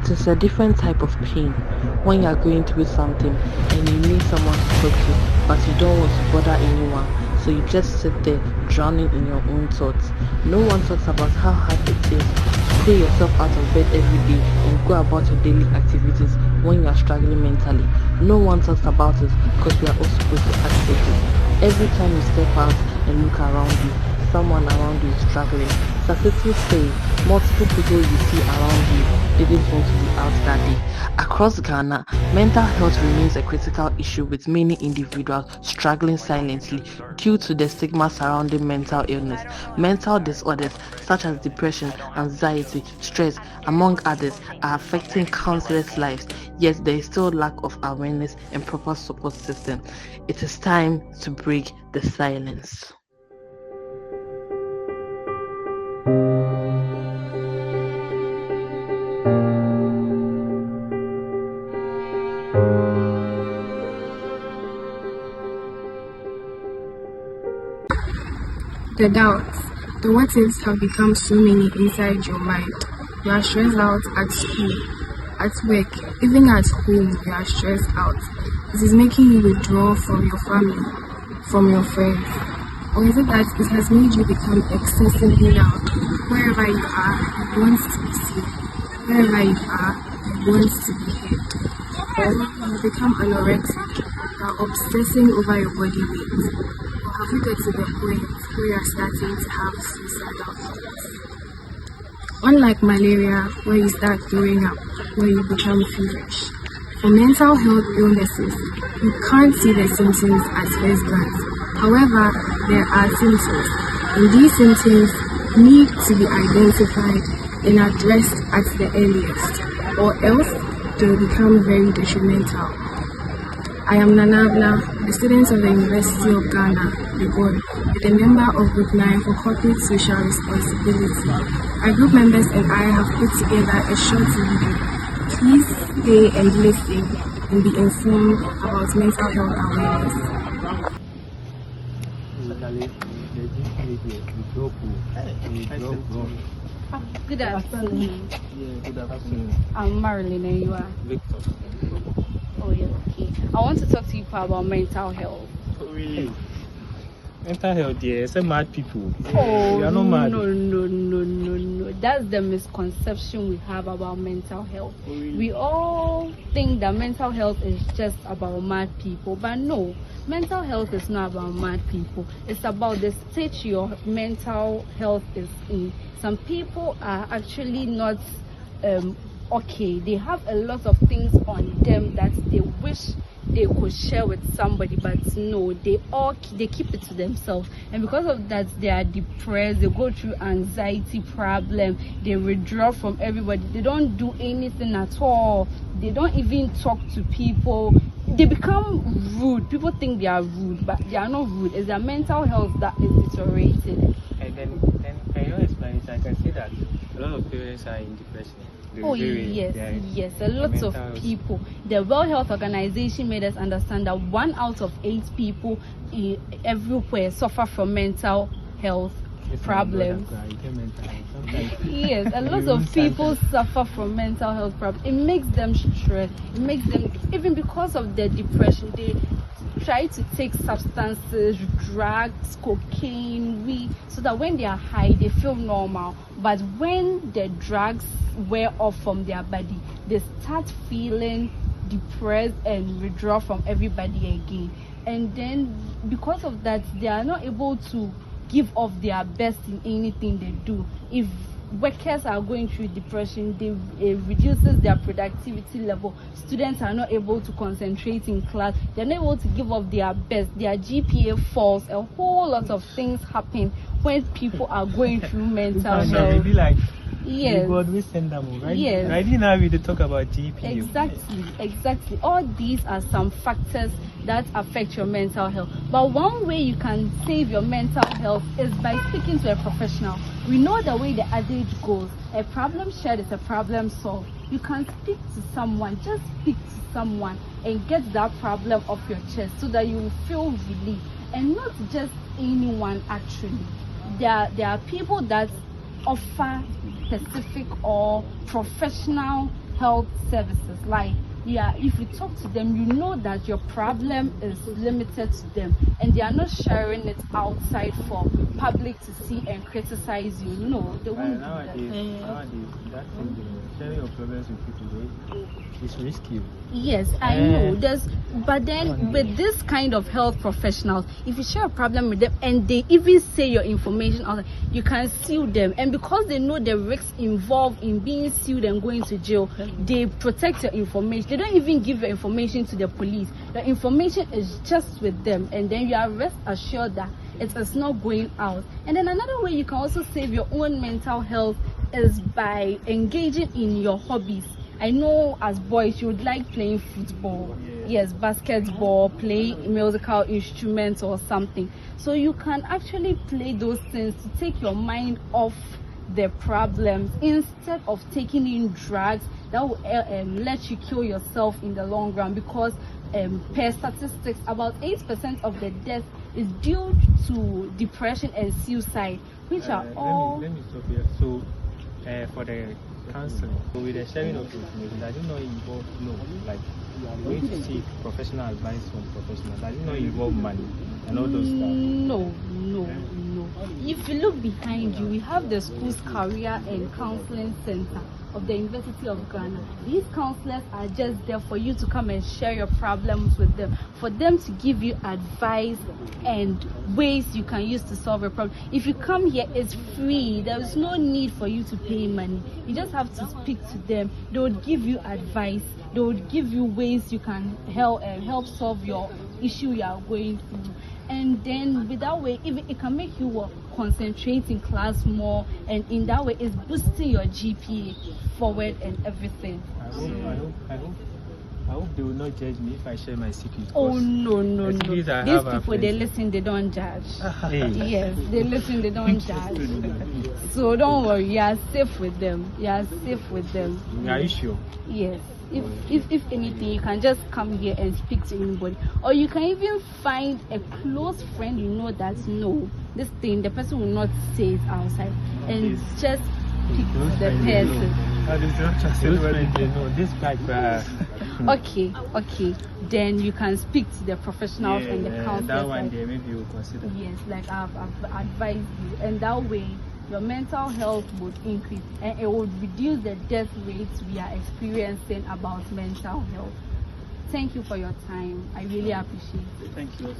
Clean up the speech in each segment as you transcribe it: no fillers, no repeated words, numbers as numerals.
It is a different type of pain when you are going through something and you need someone to talk to, but you don't want to bother anyone. So you just sit there drowning in your own thoughts. No one talks about how hard it is to pull yourself out of bed every day and go about your daily activities when you are struggling mentally. No one talks about it because we are all supposed to accept it. Every time you step out and look around you, someone around you is struggling. Statistics say multiple people you see around you didn't want to be out that day. Across Ghana, mental health remains a critical issue with many individuals struggling silently due to the stigma surrounding mental illness. Mental disorders such as depression, anxiety, stress, among others, are affecting countless lives, yet there is still lack of awareness and proper support system. It is time to break the silence. The doubts, the what ifs have become so many inside your mind. You are stressed out at school, at work, even at home, you are stressed out. It is making you withdraw from your family, from your friends. Or is it that it has made you become excessively loud? Wherever you are, you want to be seen. Wherever you are, you want to be heard. Or you become anorexic, you are obsessing over your body weight. Or have you got to the point where you are starting to have suicidal thoughts? Unlike malaria, where you start throwing up, where you become feverish. For mental health illnesses, you can't see the symptoms at first glance. However, there are symptoms, and these symptoms need to be identified and addressed at the earliest, or else they will become very detrimental. I am Nanabla, a student of the University of Ghana, Legon, with a member of Group 9 for Corporate Social Responsibility. Our group members and I have put together a short video. Please stay and listen and be informed about mental health awareness. Good afternoon. Yeah, good afternoon. I'm Marilyn and you are? Victor. Oh, yeah, okay. I want to talk to you about mental health. Oh, really? Mental health, yeah, it's a mad people. Oh, we are not mad. No. That's the misconception we have about mental health. Oh, really? We all think that mental health is just about mad people, but no. Mental health is not about mad people. It's about the state your mental health is in. Some people are actually not okay. They have a lot of things on them that they wish they could share with somebody, but no, they keep it to themselves. And because of that, they are depressed. They go through anxiety problem. They withdraw from everybody. They don't do anything at all. They don't even talk to people. They become rude. People think they are rude, but they are not rude. It's their mental health that is deteriorating. And then can you explain it? I can see that a lot of parents are in depression. Oh yes, a lot of people. The World Health Organization made us understand that 1 out of 8 people everywhere suffer from mental health problems. Yes, a lot of people suffer from mental health problems. It makes them stressed. It makes them, even because of their depression, they try to take substances, drugs, cocaine, weed, so that when they are high, they feel normal. But when the drugs wear off from their body, they start feeling depressed and withdraw from everybody again. And then because of that, they are not able to give off their best in anything they do. If workers are going through depression, it reduces their productivity level. Students are not able to concentrate in class. They're not able to give off their best. Their GPA falls. A whole lot of things happen when people are going through mental health. Yes. God will send them, right? Yes. Right now we talk about GPA. Exactly. All these are some factors that affect your mental health. But one way you can save your mental health is by speaking to a professional. We know the way the adage goes. A problem shared is a problem solved. You can speak to someone, just speak to someone and get that problem off your chest so that you will feel relief. And not just anyone actually. There are people that offer specific or professional health services. Like, yeah, if you talk to them, you know that your problem is limited to them, and they are not sharing it outside for public to see and criticize you. No, they won't do that. Nowadays, that thing, sharing your problems with people, it's risky. Yes, I know. But then with this kind of health professionals, if you share a problem with them and they even say your information out, you can sue them. And because they know the risks involved in being sued and going to jail, they protect your information. They don't even give your information to the police. Your information is just with them, and then you are rest assured that it is not going out. And then another way you can also save your own mental health is by engaging in your hobbies. I know as boys you would like playing football, yes, basketball, playing musical instruments or something. So you can actually play those things to take your mind off the problems instead of taking in drugs that will let you kill yourself in the long run, because per statistics about 8% of the death is due to depression and suicide, which are all... Let me stop here. So for the counseling, so with the sharing of information, does it not involve, like going to seek professional advice from professionals? Does it not involve money and all those stuff? No. If you look behind you, we have the School's Career and Counseling Center of the University of Ghana. These counselors are just there for you to come and share your problems with them, for them to give you advice and ways you can use to solve a problem. If you come here, it's free. There is no need for you to pay money. You just have to speak to them. They would give you advice. They would give you ways you can help solve your issue you are going through. And then with that way, even it can make you concentrate in class more, and in that way it's boosting your GPA forward and everything. I hope they will not judge me if I share my secret. Oh no. These people, they listen, they don't judge. Yes, they listen, they don't judge. So don't worry, you are safe with them. Are you sure? Yes. If anything, you can just come here and speak to anybody, or you can even find a close friend you know that this thing, the person will not say it outside, and just speak to the person. Okay, then you can speak to the professionals and the counselors. That one day maybe you will consider. Yes, like I've advised you, and that way your mental health would increase, and it would reduce the death rates we are experiencing about mental health. Thank you for your time. I really appreciate it. Thank you.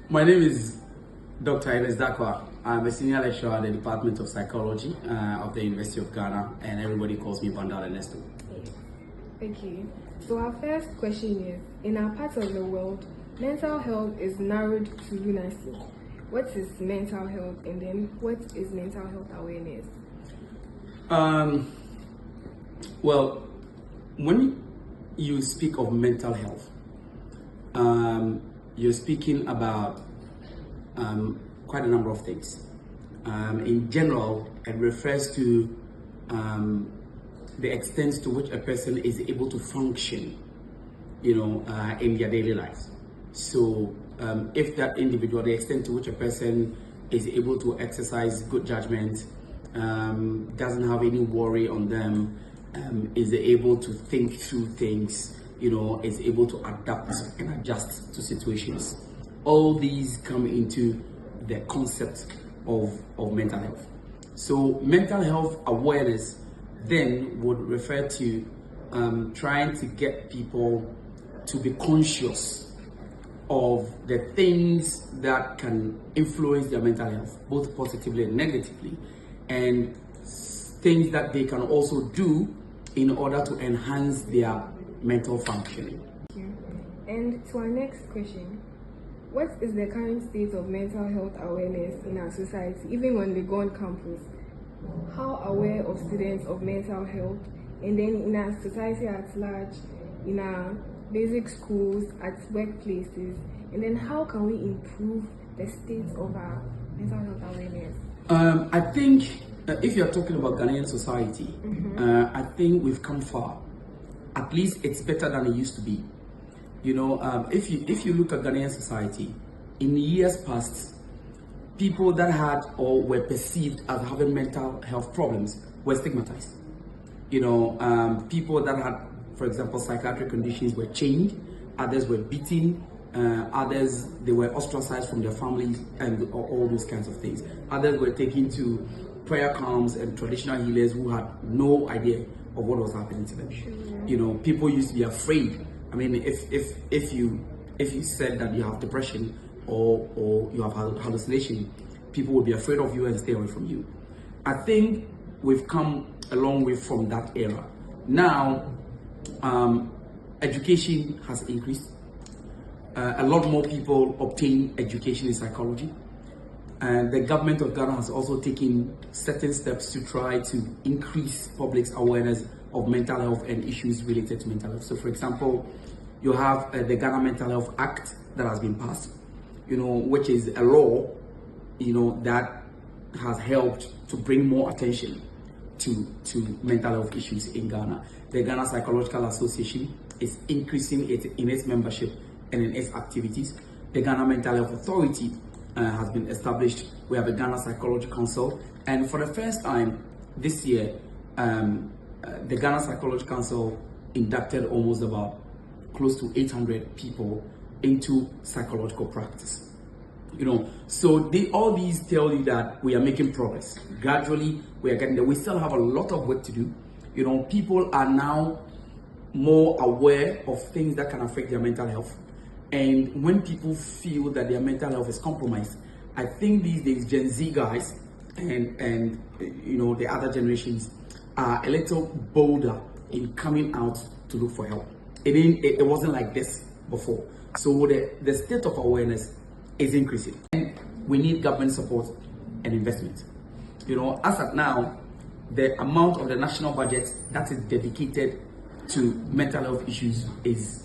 My name is Dr. Ines Dakwa. I'm a senior lecturer at the Department of Psychology of the University of Ghana, and everybody calls me Bandal Ernesto. Thank you. So our first question is, in our part of the world, mental health is narrowed to lunacy. What is mental health, and then what is mental health awareness? Well, when you speak of mental health, you're speaking about quite a number of things. In general, it refers to the extent to which a person is able to function, in their daily lives. So, if that individual, the extent to which a person is able to exercise good judgment, doesn't have any worry on them, is able to think through things, is able to adapt and adjust to situations. All these come into the concept of mental health. So mental health awareness then would refer to trying to get people to be conscious of the things that can influence their mental health, both positively and negatively, and things that they can also do in order to enhance their mental functioning. Thank you. And to our next question, what is the current state of mental health awareness in our society, even when they go on campus? How aware of students of mental health, and then in our society at large, in our basic schools, at workplaces, and then how can we improve the state of our mental health awareness? I think if you're talking about Ghanaian society, I think we've come far. At least it's better than it used to be. You know, if you look at Ghanaian society, in years past, people that had or were perceived as having mental health problems were stigmatized. You know, people that had, for example, psychiatric conditions were chained, others were beaten, others, they were ostracized from their families and all those kinds of things. Others were taken to prayer camps and traditional healers who had no idea of what was happening to them. Sure. You know, people used to be afraid. I mean, if you said that you have depression or you have hallucination, people would be afraid of you and stay away from you. I think we've come a long way from that era. Now, education has increased. A lot more people obtain education in psychology. And the government of Ghana has also taken certain steps to try to increase public's awareness of mental health and issues related to mental health. So, for example, you have the Ghana Mental Health Act that has been passed, you know, which is a law, you know, that has helped to bring more attention to mental health issues in Ghana. The Ghana Psychological Association is increasing it in its membership and in its activities. The Ghana Mental Health Authority has been established. We have a Ghana Psychology Council, and for the first time this year, the Ghana Psychology Council inducted almost about close to 800 people into psychological practice. You know, so all these tell you that we are making progress. Gradually, we are getting there. We still have a lot of work to do. You know, people are now more aware of things that can affect their mental health. And when people feel that their mental health is compromised, I think these days Gen Z guys and you know, the other generations are a little bolder in coming out to look for help. It wasn't like this before. So the state of awareness is increasing. And we need government support and investment. You know, as of now, the amount of the national budget that is dedicated to mental health issues is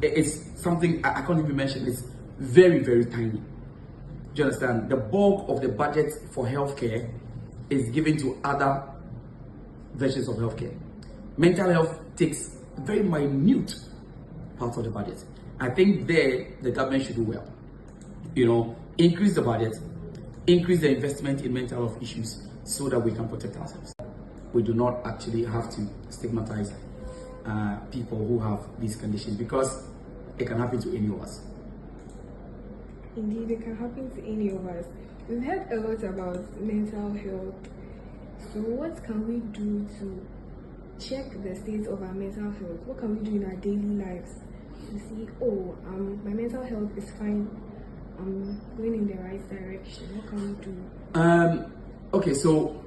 it's something I can't even mention. It's very, very tiny. Do you understand? The bulk of the budget for healthcare is given to other versions of healthcare. Mental health takes a very minute part of the budget. I think there the government should do well. You know, increase the budget, increase the investment in mental health issues so that we can protect ourselves. We do not actually have to stigmatize people who have these conditions, because it can happen to any of us. Indeed, it can happen to any of us. We've heard a lot about mental health. So what can we do to check the state of our mental health? What can we do in our daily lives to see, oh, my mental health is fine, I'm going in the right direction? What can we do? Okay, so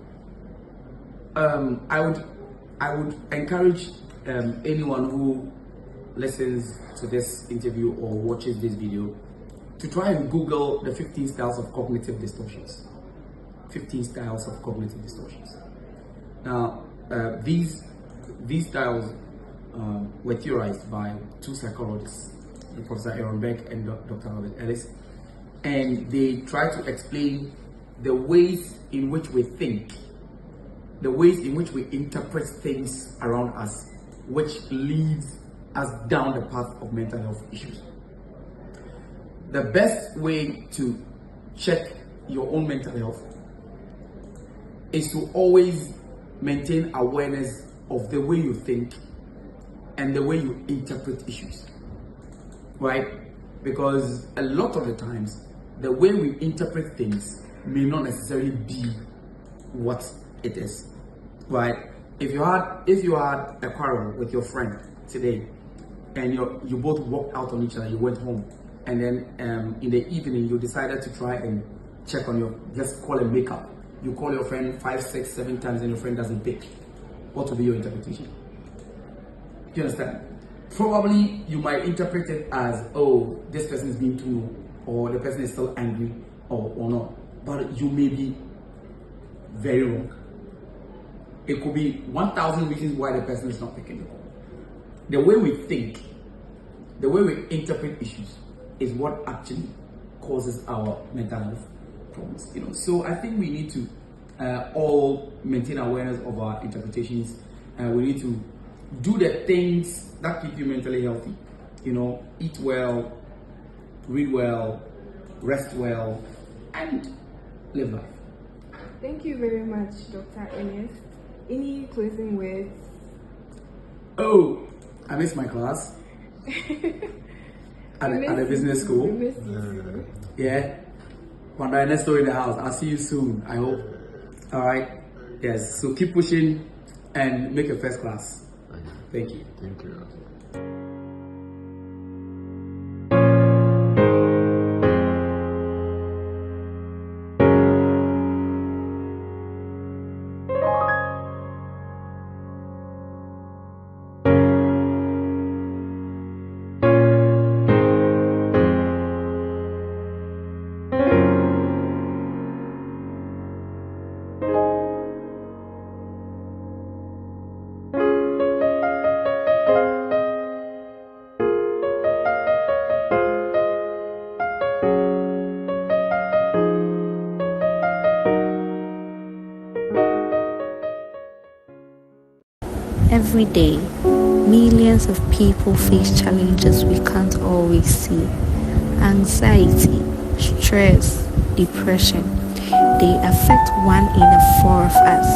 I would encourage anyone who listens to this interview or watches this video to try and Google the 15 styles of cognitive distortions. 15 styles of cognitive distortions. Now, these styles were theorized by two psychologists, Professor Aaron Beck and Dr. Robert Ellis, and they try to explain the ways in which we think, the ways in which we interpret things around us, which leads us down the path of mental health issues. The best way to check your own mental health is to always maintain awareness of the way you think and the way you interpret issues, right? Because a lot of the times, the way we interpret things may not necessarily be what it is, right? If you had a quarrel with your friend today, and you both walked out on each other, you went home, and then in the evening you decided to try and check on just call and make up. You call your friend 5, 6, 7 times and your friend doesn't pick. What will be your interpretation? Do you understand? Probably you might interpret it as, oh, this person is being too low, or the person is still angry, or not. But you may be very wrong. It could be 1,000 reasons why the person is not picking the call. The way we think, the way we interpret issues is what actually causes our mental health problems. So I think we need to all maintain awareness of our interpretations. We need to do the things that keep you mentally healthy. Eat well, read well, rest well, and live life. Thank you very much, Dr. Ernest. Any closing words? Oh, I missed my class at the business school. We missed you. Yeah. Wanda Ernesto in the house. I'll see you soon, I hope. All right. Yes. So keep pushing and make a first class. Thank you. Thank you. Every day, millions of people face challenges we can't always see. Anxiety, stress, depression, they affect 1 in 4 of us.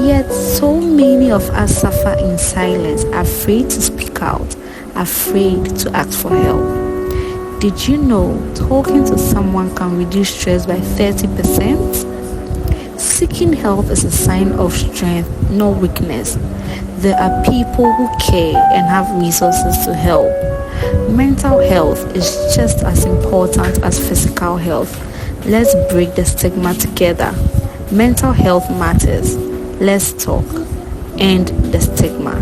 Yet so many of us suffer in silence, afraid to speak out, afraid to ask for help. Did you know talking to someone can reduce stress by 30%? Seeking help is a sign of strength, not weakness. There are people who care and have resources to help. Mental health is just as important as physical health. Let's break the stigma together. Mental health matters. Let's talk. End the stigma.